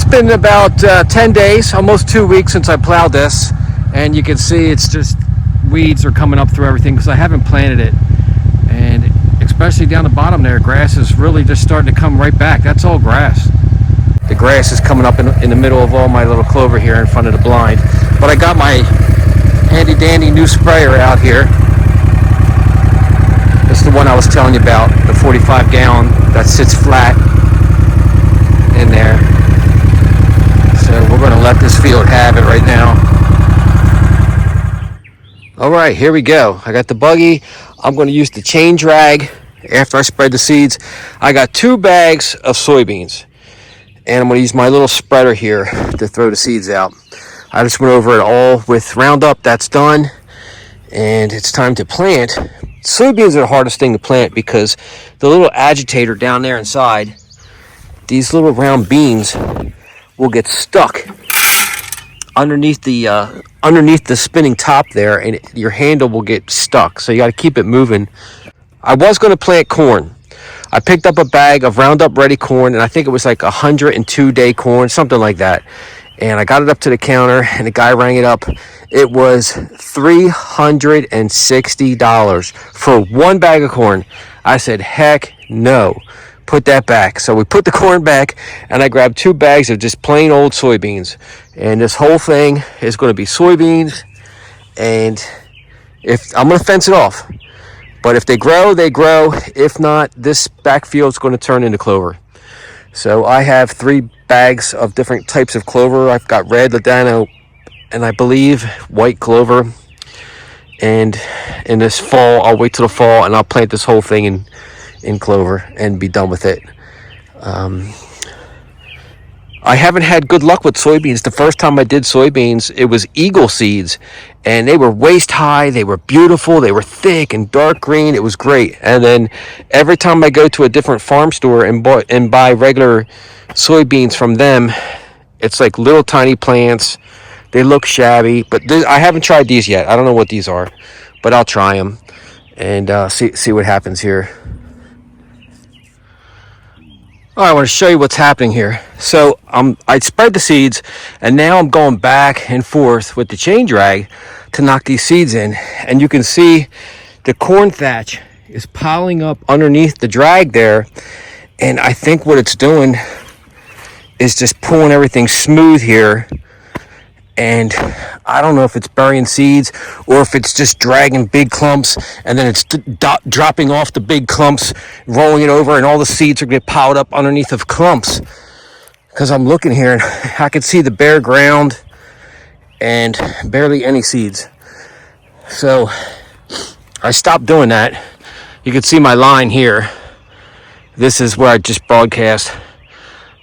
been about 10 days, almost 2 weeks since I plowed this, and you can see it's just weeds are coming up through everything because I haven't planted it. And especially down the bottom there, grass is really just starting to come right back. That's all grass. The grass is coming up in the middle of all my little clover here in front of the blind. But I got my handy dandy new sprayer out here. This is the one I was telling you about, the 45 gallon that sits flat in there. So we're going to let this field have it right now. All right, here we go. I got the buggy. I'm going to use the chain drag after I spread the seeds. I got 2 bags of soybeans, and I'm going to use my little spreader here to throw the seeds out. I just went over it all with Roundup. That's done, and it's time to plant. Soybeans are the hardest thing to plant because the little agitator down there inside, these little round beans will get stuck underneath the spinning top there, and your handle will get stuck. So you got to keep it moving. I was going to plant corn. I picked up a bag of Roundup Ready corn, and I think it was like 102-day corn, something like that. And I got it up to the counter, and the guy rang it up. It was $360 for 1 bag of corn. I said, heck no. Put that back. So we put the corn back, and I grabbed 2 bags of just plain old soybeans. And this whole thing is going to be soybeans, and if I'm going to fence it off. But if they grow, they grow. If not, this backfield is going to turn into clover. So I have 3 bags of different types of clover. I've got red, ladano, and I believe white clover. And in this fall, I'll wait till the fall, and I'll plant this whole thing in clover and be done with it. I haven't had good luck with soybeans. The first time I did soybeans, it was Eagle seeds, and they were waist high. They were beautiful. They were thick and dark green. It was great. And then every time I go to a different farm store and buy regular soybeans from them, it's like little tiny plants. They look shabby, but I haven't tried these yet. I don't know what these are, but I'll try them and see what happens here. All right, I want to show you what's happening here. So I spread the seeds, and now I'm going back and forth with the chain drag to knock these seeds in. And you can see the corn thatch is piling up underneath the drag there. And I think what it's doing is just pulling everything smooth here. And I don't know if it's burying seeds or if it's just dragging big clumps, and then it's dropping off the big clumps, rolling it over, and all the seeds are going to get piled up underneath of clumps. Because I'm looking here, and I can see the bare ground and barely any seeds. So I stopped doing that. You can see my line here. This is where I just broadcast.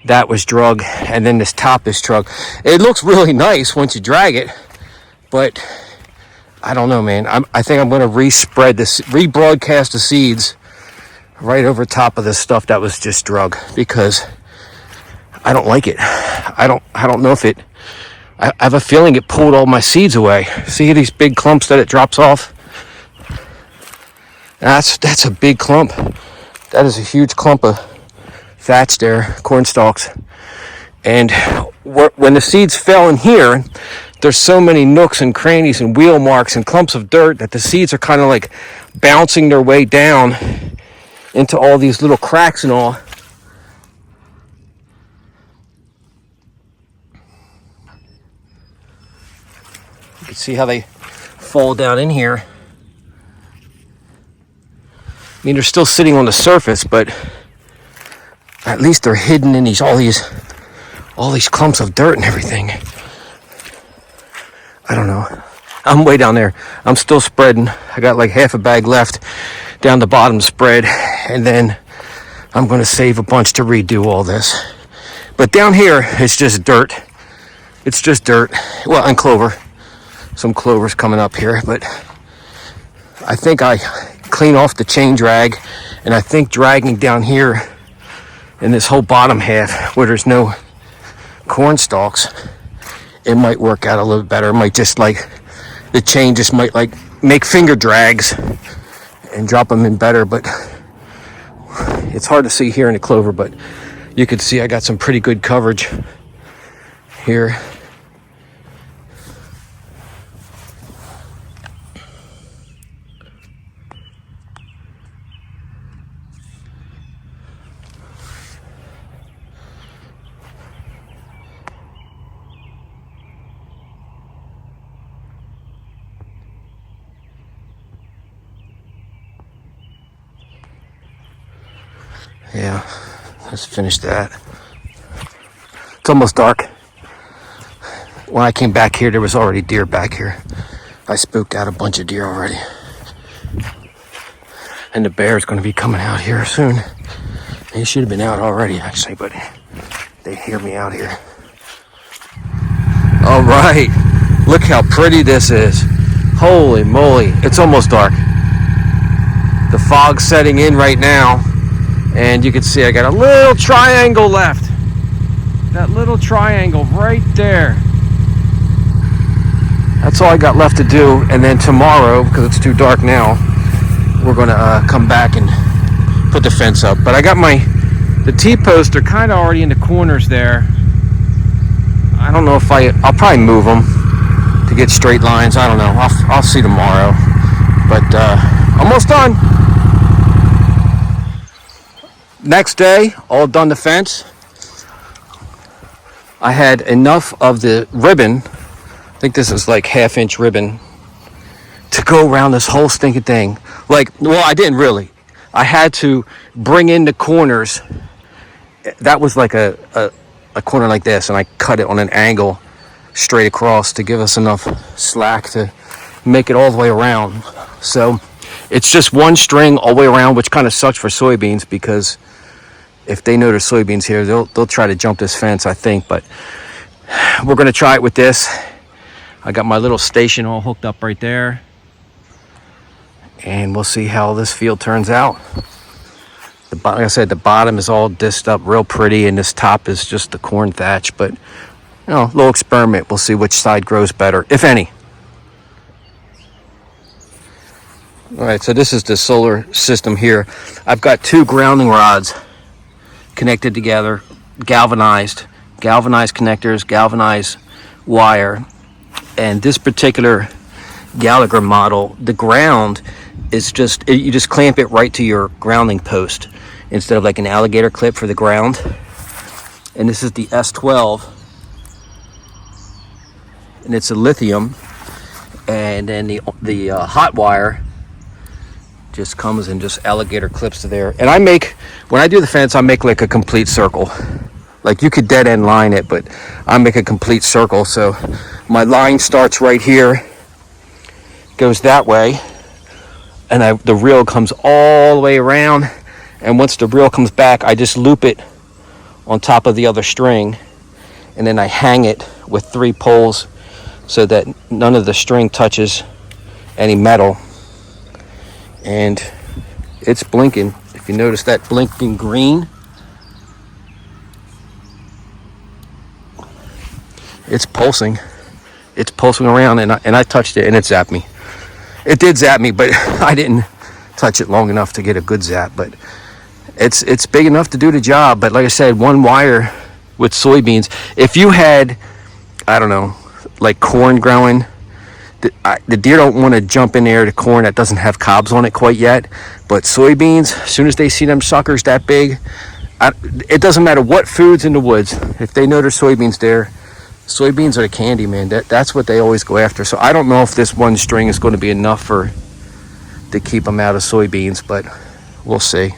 That was drug, and then this top is drug. It looks really nice once you drag it, but I don't know, man. I think I'm going to rebroadcast the seeds right over top of this stuff that was just drug, because I don't like it. I don't know if it. I have a feeling it pulled all my seeds away. See these big clumps that it drops off? That's a big clump. That is a huge clump of thatch there, corn stalks. And when the seeds fell in here, there's so many nooks and crannies and wheel marks and clumps of dirt that the seeds are kind of like bouncing their way down into all these little cracks and all. You can see how they fall down in here. I mean, they're still sitting on the surface, but at least they're hidden in all these clumps of dirt and everything. I don't know. I'm way down there. I'm still spreading. I got like half a bag left down the bottom spread, and then I'm going to save a bunch to redo all this. But down here, it's just dirt. It's just dirt. Well, and clover. Some clover's coming up here, but I think I clean off the chain drag, and I think dragging down here in this whole bottom half where there's no corn stalks, it might work out a little better. It might just like, the chain just might like make finger drags and drop them in better, but it's hard to see here in the clover, but you can see I got some pretty good coverage here. Yeah, let's finish that. It's almost dark. When I came back here, there was already deer back here. I spooked out a bunch of deer already. And the bear's going to be coming out here soon. He should have been out already, actually, but they hear me out here. All right, look how pretty this is. Holy moly, it's almost dark. The fog's setting in right now. And you can see I got a little triangle left. That little triangle right there. That's all I got left to do. And then tomorrow, because it's too dark now, we're going to come back and put the fence up. But I got the T-posts are kind of already in the corners there. I don't know if I'll probably move them to get straight lines. I don't know. I'll see tomorrow. But almost done. Next day, all done the fence. I had enough of the ribbon, I think this is like 1/2-inch ribbon, to go around this whole stinking thing. Like, well, I didn't really. I had to bring in the corners. That was like a corner like this, and I cut it on an angle straight across to give us enough slack to make it all the way around. So it's just one string all the way around, which kind of sucks for soybeans, because if they know there's soybeans here, they'll try to jump this fence, I think. But we're going to try it with this. I got my little station all hooked up right there. And we'll see how this field turns out. Like I said, the bottom is all dished up real pretty, and this top is just the corn thatch. But, a little experiment. We'll see which side grows better, if any. All right, so this is the solar system here. I've got 2 grounding rods connected together, galvanized connectors, galvanized wire. And this particular Gallagher model, the ground is you just clamp it right to your grounding post instead of like an alligator clip for the ground. And this is the S12, and it's a lithium. And then the hot wire just comes and just alligator clips to there. And when I do the fence, I make like a complete circle. Like, you could dead end line it, but I make a complete circle. So my line starts right here, goes that way, and the reel comes all the way around. And once the reel comes back, I just loop it on top of the other string, and then I hang it with 3 poles so that none of the string touches any metal. And it's blinking. If you notice that blinking green, it's pulsing. It's pulsing around, and I touched it, and it zapped me. It did zap me, but I didn't touch it long enough to get a good zap. But it's big enough to do the job. But like I said, 1 wire with soybeans. If you had, I don't know, like corn growing, the deer don't want to jump in there to corn that doesn't have cobs on it quite yet. But soybeans, as soon as they see them suckers that big, it doesn't matter what food's in the woods. If they know there's soybeans there, soybeans are the candy, man. That's what they always go after. So I don't know if this 1 string is going to be enough to keep them out of soybeans, but we'll see.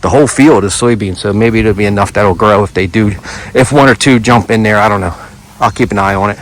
The whole field is soybeans, so maybe it'll be enough that'll grow if 1 or 2 jump in there. I don't know. I'll keep an eye on it.